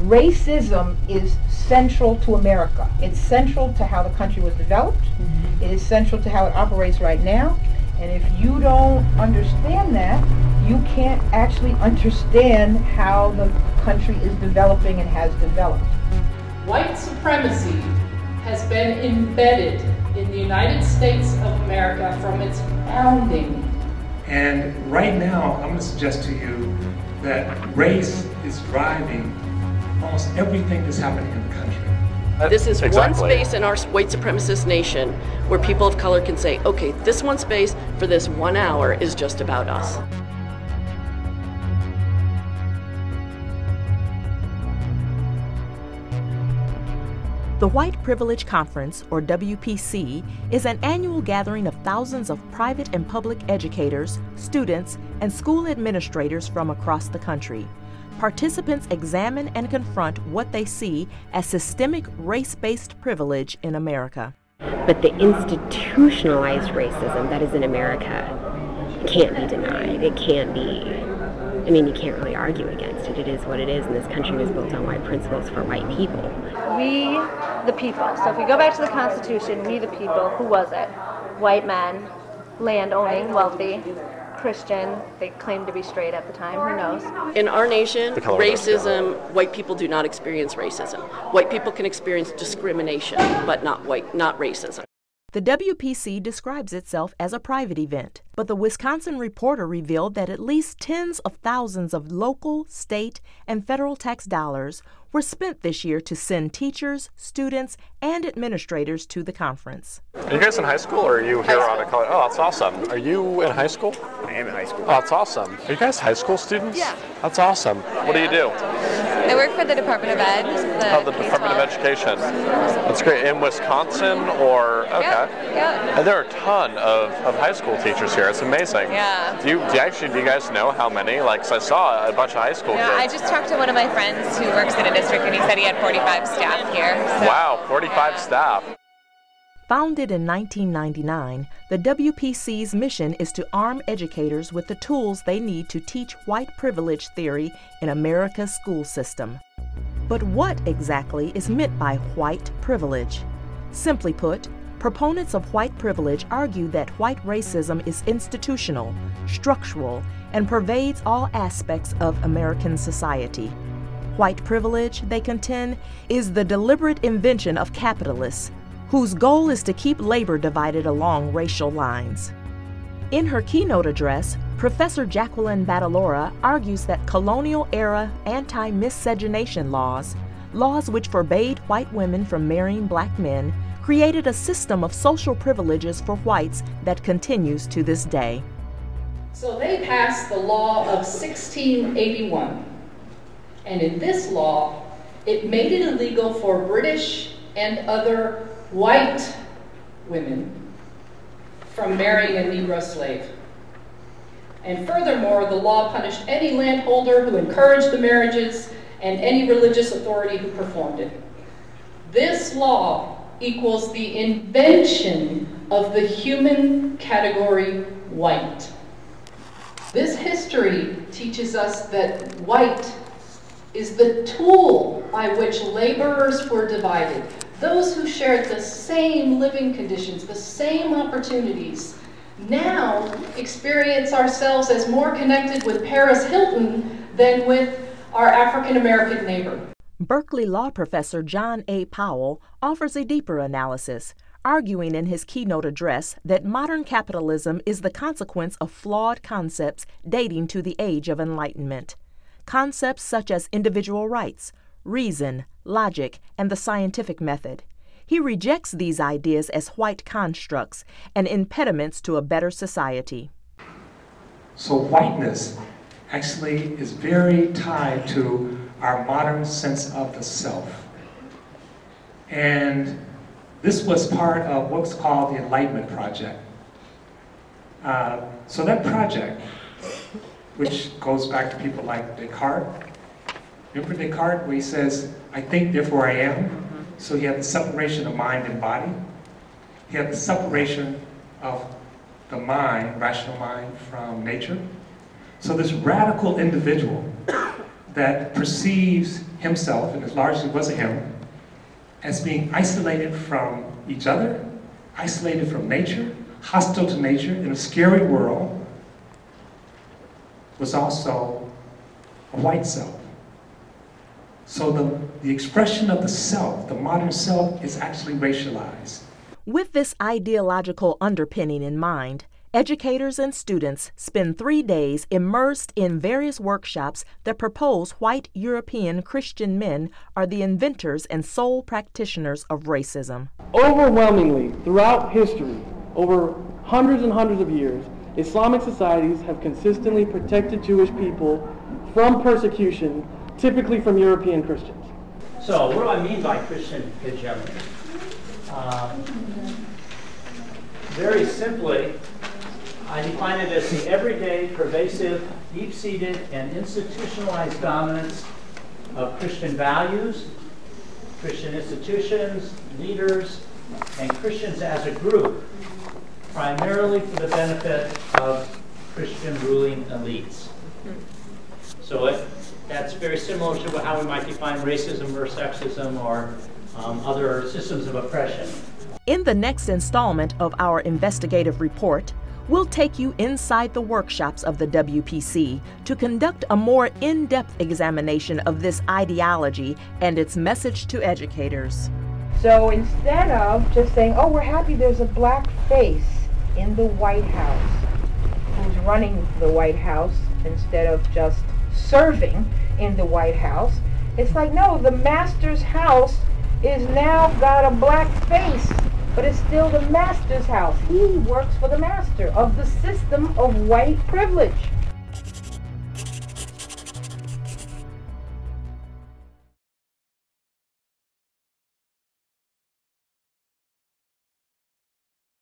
Racism is central to America. It's central to how the country was developed. Mm-hmm. It is central to how it operates right now. And if you don't understand that, you can't actually understand how the country is developing and has developed. White supremacy has been embedded in the United States of America from its founding. And right now, I'm going to suggest to you that race is driving almost everything that's happening in the country. This is one space in our white supremacist nation where people of color can say, okay, this one space for this 1 hour is just about us. The White Privilege Conference, or WPC, is an annual gathering of thousands of private and public educators, students, and school administrators from across the country. Participants examine and confront what they see as systemic race-based privilege in America. But the institutionalized racism that is in America can't be denied. It can't be, I mean, you can't really argue against it. It is what it is, and this country was built on white principles for white people. We, the people. So if we go back to the Constitution, we, the people, who was it? White men, land-owning, wealthy, Christian, they claimed to be straight at the time, who knows? In our nation, racism, white people do not experience racism. White people can experience discrimination, but not racism. The WPC describes itself as a private event, but the Wisconsin Reporter revealed that at least tens of thousands of local, state, and federal tax dollars were spent this year to send teachers, students, and administrators to the conference. Are you guys in high school, or are you here on a college? Oh, that's awesome. Are you in high school? I am in high school. Oh, that's awesome. Are you guys high school students? Yeah. That's awesome. What do you do? I work for the Department of Ed. The Department of Education. That's great. In Wisconsin, or okay. Yeah. And there are a ton of high school teachers here. It's amazing. Yeah. Do you guys know how many? Like, 'cause I saw a bunch of high school kids. I just talked to one of my friends who works in a district, and he said he had 45 staff here. So. Wow, 45 staff. Founded in 1999, the WPC's mission is to arm educators with the tools they need to teach white privilege theory in America's school system. But what exactly is meant by white privilege? Simply put, proponents of white privilege argue that white racism is institutional, structural, and pervades all aspects of American society. White privilege, they contend, is the deliberate invention of capitalists whose goal is to keep labor divided along racial lines. In her keynote address, Professor Jacqueline Battalora argues that colonial-era anti-miscegenation laws which forbade white women from marrying black men, created a system of social privileges for whites that continues to this day. So they passed the law of 1681. And in this law, it made it illegal for British and other white women from marrying a Negro slave. And furthermore, the law punished any landholder who encouraged the marriages and any religious authority who performed it. This law equals the invention of the human category white. This history teaches us that white is the tool by which laborers were divided. Those who shared the same living conditions, the same opportunities, now experience ourselves as more connected with Paris Hilton than with our African American neighbor. Berkeley law professor John A. Powell offers a deeper analysis, arguing in his keynote address that modern capitalism is the consequence of flawed concepts dating to the Age of Enlightenment. Concepts such as individual rights, reason, logic, and the scientific method. He rejects these ideas as white constructs and impediments to a better society. So whiteness actually is very tied to our modern sense of the self. And this was part of what's called the Enlightenment Project. So that project, which goes back to people like Descartes. Remember Descartes, where he says, I think, therefore I am? So you have the separation of mind and body. He had the separation of the mind, rational mind, from nature. So this radical individual that perceives himself, and it largely was a him, as being isolated from each other, isolated from nature, hostile to nature, in a scary world, was also a white self. So the expression of the self, the modern self, is actually racialized. With this ideological underpinning in mind, educators and students spend 3 days immersed in various workshops that propose white European Christian men are the inventors and sole practitioners of racism. Overwhelmingly, throughout history, over hundreds and hundreds of years, Islamic societies have consistently protected Jewish people from persecution, typically from European Christians. So, what do I mean by Christian hegemony? Very simply, I define it as the everyday, pervasive, deep-seated, and institutionalized dominance of Christian values, Christian institutions, leaders, and Christians as a group, primarily for the benefit of Christian ruling elites. So that's very similar to how we might define racism or sexism or other systems of oppression. In the next installment of our investigative report, we'll take you inside the workshops of the WPC to conduct a more in-depth examination of this ideology and its message to educators. So instead of just saying, oh, we're happy there's a black face in the White House, who's running the White House, instead of just serving in the White House, it's like, no, the master's house is now got a black face, but it's still the master's house. He works for the master of the system of white privilege.